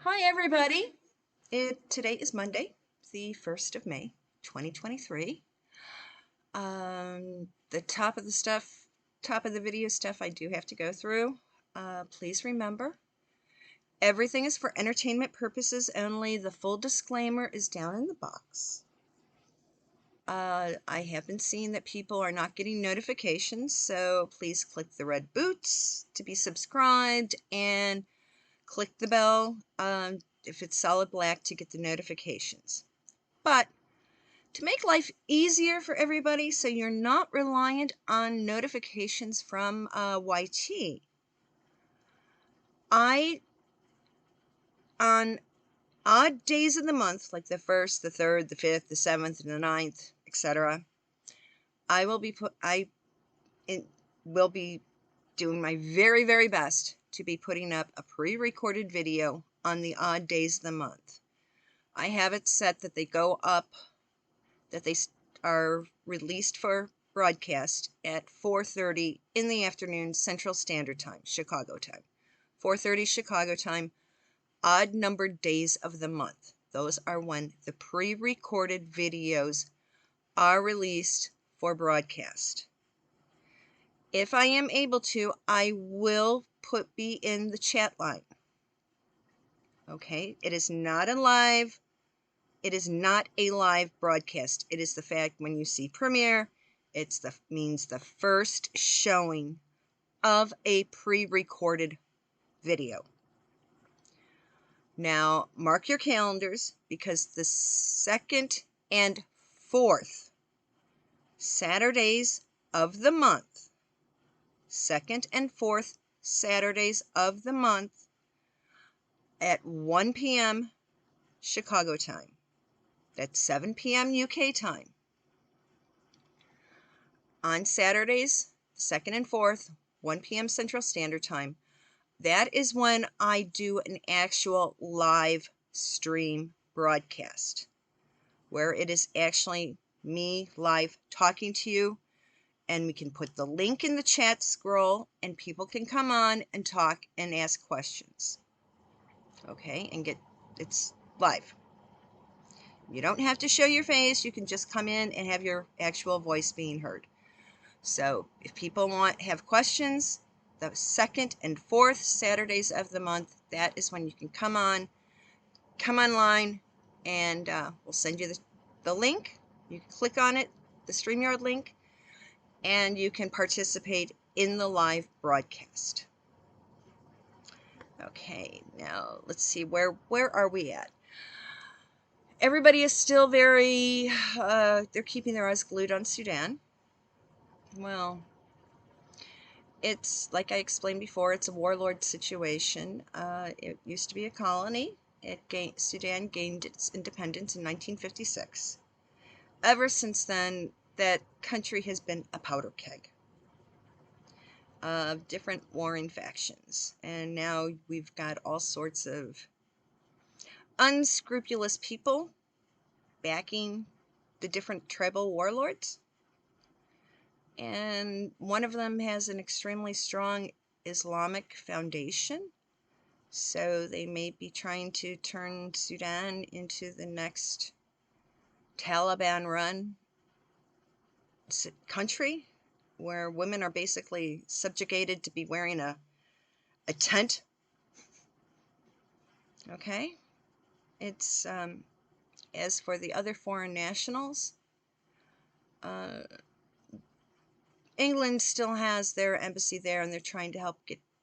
Hi everybody. Today is Monday, the 1st of May, 2023. The top of the video stuff I do have to go through. Please remember, everything is for entertainment purposes only. The full disclaimer is down in the box. I have been seeing that people are not getting notifications, so please click the red boots to be subscribed and click the bell if it's solid black to get the notifications. But to make life easier for everybody so you're not reliant on notifications from YT, on odd days of the month, like the 1st, the 3rd, the 5th, the 7th, and the 9th, etc., I will be doing my very, very best to be putting up a pre-recorded video on the odd days of the month. I have it set that they go up, that they are released for broadcast at 4:30 in the afternoon Central Standard Time, Chicago time. 4:30 Chicago time, odd numbered days of the month. Those are when the pre-recorded videos are released for broadcast. If I am able to, I will be in the chat line. Okay, it is not a live broadcast. It is the fact when you see premiere, means the first showing of a pre-recorded video. Now, mark your calendars, because the 2nd and 4th Saturdays of the month, 2nd and 4th Saturdays of the month at 1 p.m. Chicago time. That's 7 p.m. UK time. On Saturdays, 2nd and 4th, 1 p.m. Central Standard Time, that is when I do an actual live stream broadcast, where it is actually me live talking to you, and we can put the link in the chat scroll, and people can come on and talk and ask questions. Okay, and it's live. You don't have to show your face. You can just come in and have your actual voice being heard. So if people have questions, the 2nd and 4th Saturdays of the month, that is when you can come online, and we'll send you the link. You can click on it, the StreamYard link, and you can participate in the live broadcast. Okay, now let's see, where are we at? Everybody is still very, they're keeping their eyes glued on Sudan. Well, it's like I explained before, it's a warlord situation. It used to be a colony. Sudan gained its independence in 1956. Ever since then, that country has been a powder keg of different warring factions. And now we've got all sorts of unscrupulous people backing the different tribal warlords. And one of them has an extremely strong Islamic foundation, so they may be trying to turn Sudan into the next Taliban-run country, where women are basically subjugated to be wearing a tent. Okay, it's as for the other foreign nationals, England still has their embassy there, and they're trying to help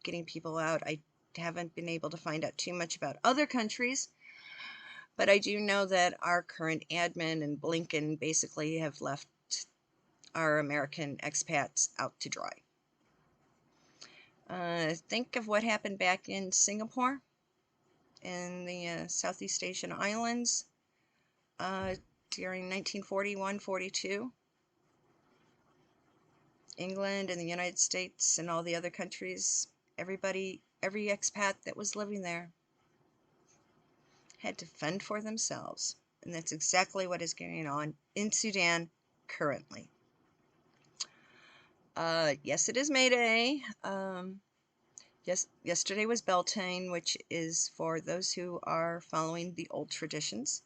getting people out. I haven't been able to find out too much about other countries, but I do know that our current admin and Blinken basically have left our American expats out to dry. Think of what happened back in Singapore, in the Southeast Asian islands, during 1941-42. England and the United States and all the other countries, every expat that was living there had to fend for themselves. And that's exactly what is going on in Sudan currently. Yes, it is May Day. Yes, yesterday was Beltane, which is for those who are following the old traditions.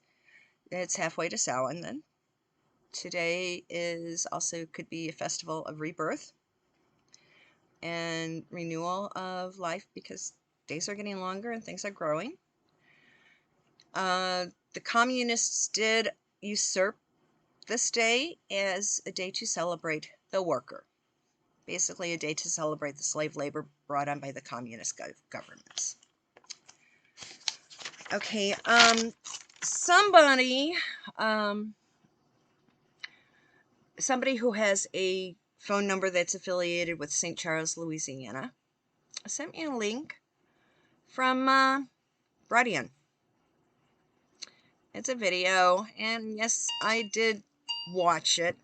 It's halfway to Samhain then. Today is also could be a festival of rebirth and renewal of life because days are getting longer and things are growing. The communists did usurp this day as a day to celebrate the worker. Basically a day to celebrate the slave labor brought on by the communist governments. Okay, somebody who has a phone number that's affiliated with St. Charles, Louisiana, sent me a link from Bradian. It's a video, and yes, I did watch it.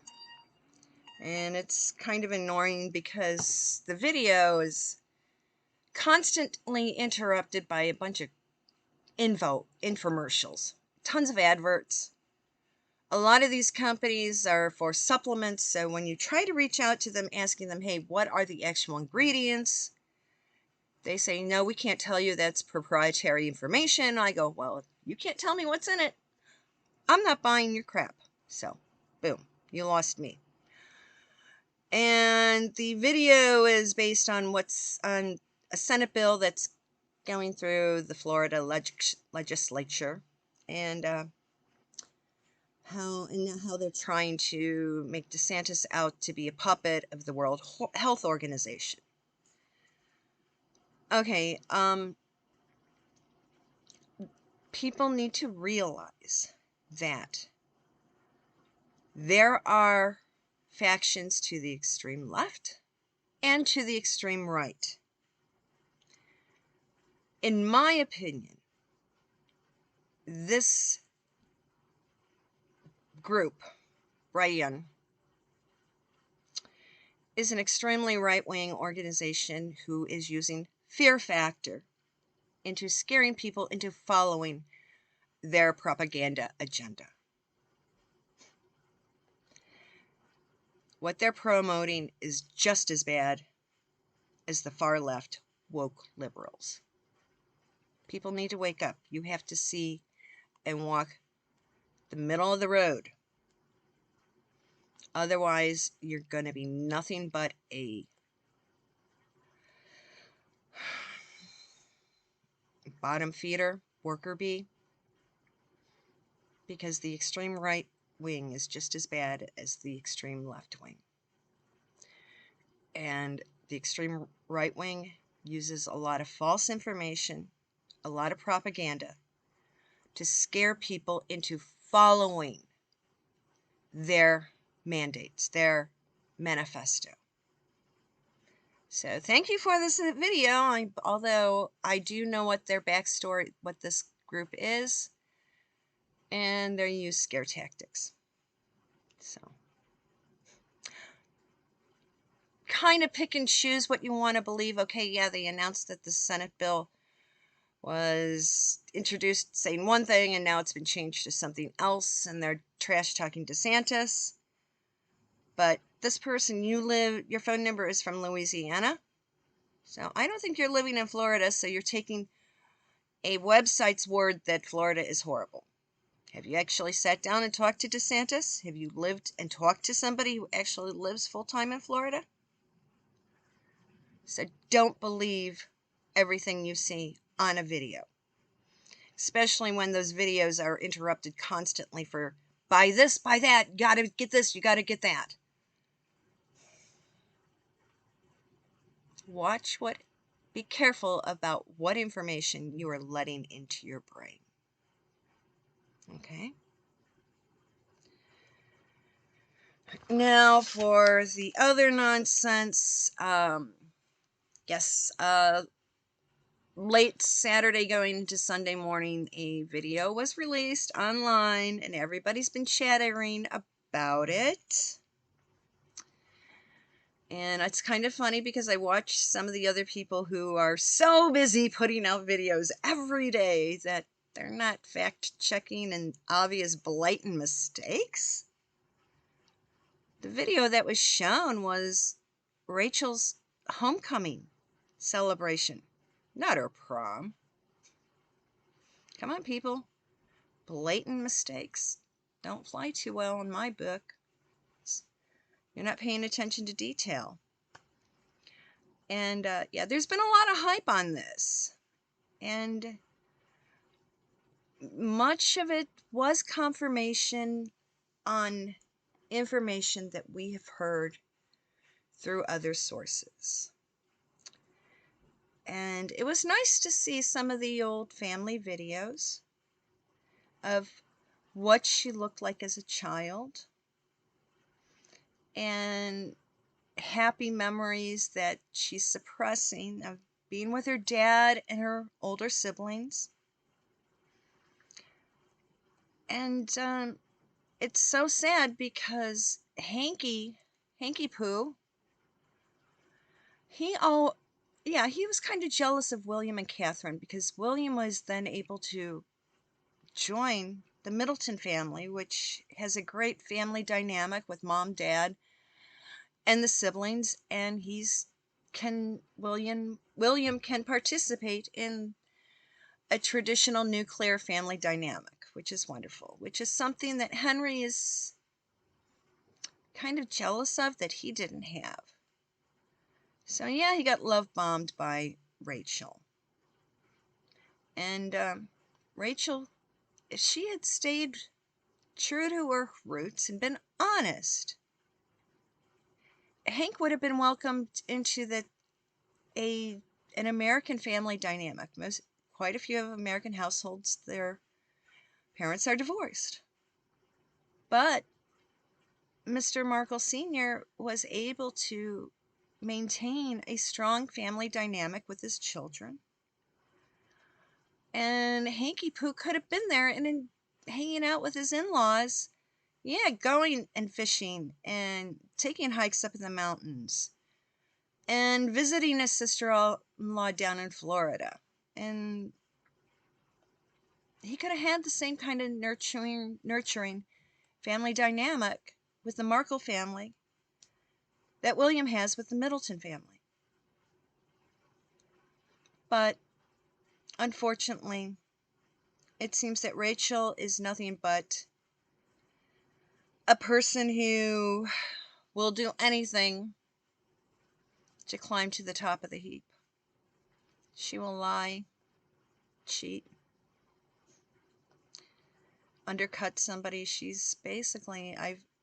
And it's kind of annoying because the video is constantly interrupted by a bunch of infomercials. Tons of adverts. A lot of these companies are for supplements, so when you try to reach out to them asking them, hey, what are the actual ingredients? They say, no, we can't tell you, that's proprietary information. I go, well, if you can't tell me what's in it, I'm not buying your crap. So, boom, you lost me. And the video is based on what's on a Senate bill that's going through the Florida legislature, and how they're trying to make DeSantis out to be a puppet of the World Health Organization. Okay, people need to realize that there are factions to the extreme left and to the extreme right. In my opinion, this group, Brian, is an extremely right-wing organization who is using fear factor into scaring people into following their propaganda agenda. What they're promoting is just as bad as the far left woke liberals. People need to wake up. You have to see and walk the middle of the road. Otherwise, you're going to be nothing but a bottom feeder, worker bee, because the extreme right wing is just as bad as the extreme left wing. And the extreme right wing uses a lot of false information, a lot of propaganda to scare people into following their mandates, their manifesto. So thank you for this video. Although I do know what their backstory, what this group is, and they use scare tactics. So kind of pick and choose what you want to believe. Okay, yeah, they announced that the Senate bill was introduced saying one thing, and now it's been changed to something else, and they're trash talking DeSantis. But this person, your phone number is from Louisiana. So I don't think you're living in Florida, so you're taking a website's word that Florida is horrible. Have you actually sat down and talked to DeSantis? Have you lived and talked to somebody who actually lives full-time in Florida? So don't believe everything you see on a video. Especially when those videos are interrupted constantly for, buy this, buy that, you gotta get this, you gotta get that. Be careful about what information you are letting into your brain. Okay? Now for the other nonsense, late Saturday going into Sunday morning, a video was released online and everybody's been chattering about it. And it's kind of funny because I watch some of the other people who are so busy putting out videos every day that they're not fact-checking and obvious blatant mistakes. The video that was shown was Rachel's homecoming celebration, not her prom. Come on, people. Blatant mistakes don't fly too well in my book. You're not paying attention to detail. And yeah, there's been a lot of hype on this. And much of it was confirmation on information that we have heard through other sources. And it was nice to see some of the old family videos of what she looked like as a child and happy memories that she's suppressing of being with her dad and her older siblings. And it's so sad because Hanky Poo, he was kind of jealous of William and Catherine because William was then able to join the Middleton family, which has a great family dynamic with mom, dad, and the siblings, and William can participate in a traditional nuclear family dynamic, which is wonderful, which is something that Henry is kind of jealous of that he didn't have. So yeah, he got love bombed by Rachel. And Rachel, if she had stayed true to her roots and been honest, Hank would have been welcomed into an American family dynamic. Quite a few of American households, their parents are divorced. But Mr. Markle Sr. was able to maintain a strong family dynamic with his children. And Hanky Poo could have been there and hanging out with his in-laws. Yeah, going and fishing and taking hikes up in the mountains and visiting his sister-in-law down in Florida. And he could have had the same kind of nurturing family dynamic with the Markle family that William has with the Middleton family. But unfortunately, it seems that Rachel is nothing but a person who will do anything to climb to the top of the heap. She will lie, cheat, undercut somebody. She's basically,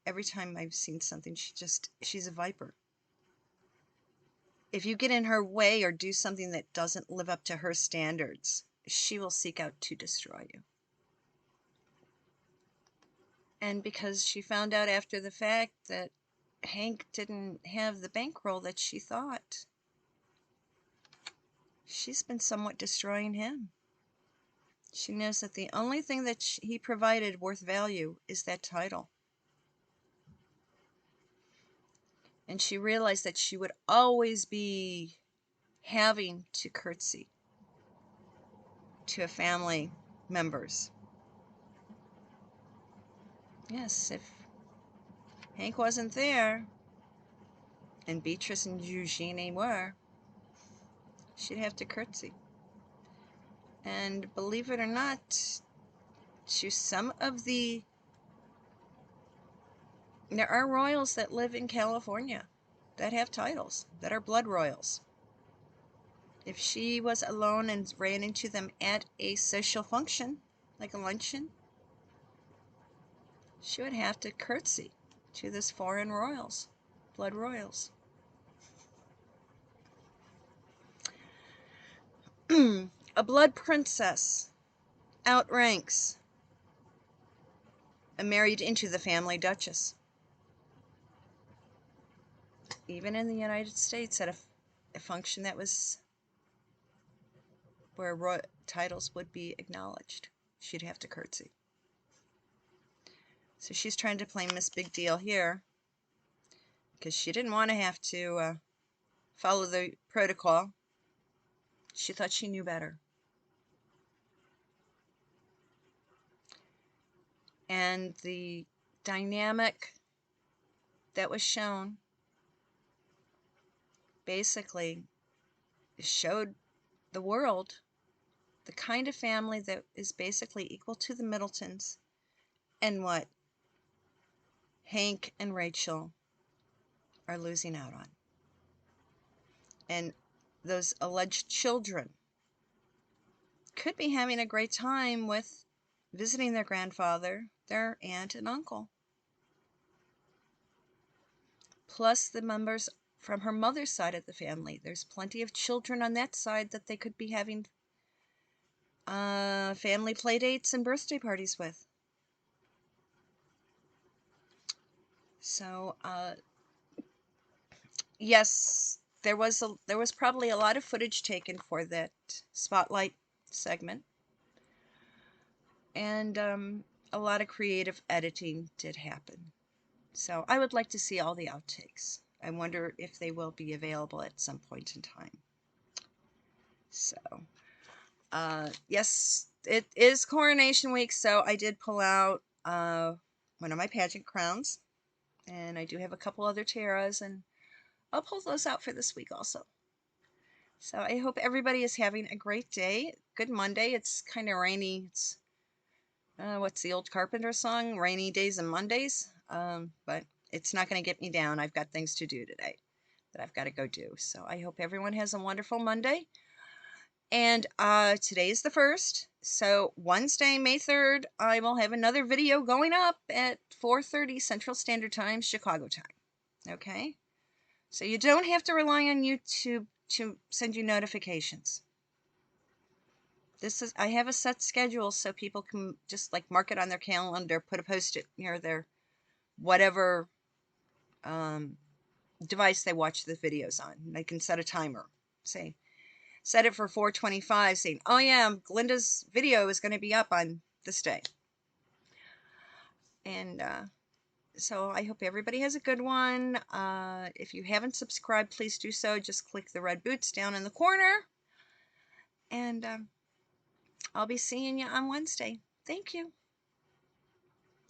every time I've seen something, she's a viper. If you get in her way or do something that doesn't live up to her standards, she will seek out to destroy you. And because she found out after the fact that Hank didn't have the bankroll that she thought, she's been somewhat destroying him. She knows that the only thing that he provided worth value is that title. And she realized that she would always be having to curtsy to family members. Yes, if Hank wasn't there, and Beatrice and Eugenie were, she'd have to curtsy. And believe it or not, to some of there are royals that live in California that have titles, that are blood royals. If she was alone and ran into them at a social function, like a luncheon, she would have to curtsy to this foreign royals, blood royals. A blood princess outranks a married into the family duchess. Even in the United States, at a function that was where titles would be acknowledged, she'd have to curtsy. So she's trying to play Miss Big Deal here because she didn't want to have to follow the protocol. She thought she knew better. And the dynamic that was shown basically showed the world the kind of family that is basically equal to the Middletons, and what Hank and Rachel are losing out on. And those alleged children could be having a great time with visiting their grandfather, their aunt, and uncle. Plus the members from her mother's side of the family. There's plenty of children on that side that they could be having family play dates and birthday parties with. So, yes, there was probably a lot of footage taken for that spotlight segment, and a lot of creative editing did happen. So I would like to see all the outtakes. I wonder if they will be available at some point in time. So, yes, it is coronation week, so I did pull out one of my pageant crowns, and I do have a couple other tiaras, and I'll pull those out for this week also. So I hope everybody is having a great day. Good Monday. It's kind of rainy. It's what's the old Carpenter song? Rainy days and Mondays. But it's not going to get me down. I've got things to do today that I've got to go do. So I hope everyone has a wonderful Monday. And today is the 1st. So Wednesday, May 3rd, I will have another video going up at 4:30 Central Standard Time, Chicago time. Okay? So you don't have to rely on YouTube to send you notifications. I have a set schedule so people can just like mark it on their calendar, put a post-it near their whatever device they watch the videos on. They can set a timer. Say, set it for 4:25, saying, oh yeah, Glinda's video is going to be up on this day. And so I hope everybody has a good one. If you haven't subscribed, please do so. Just click the red boots down in the corner. And I'll be seeing you on Wednesday. Thank you.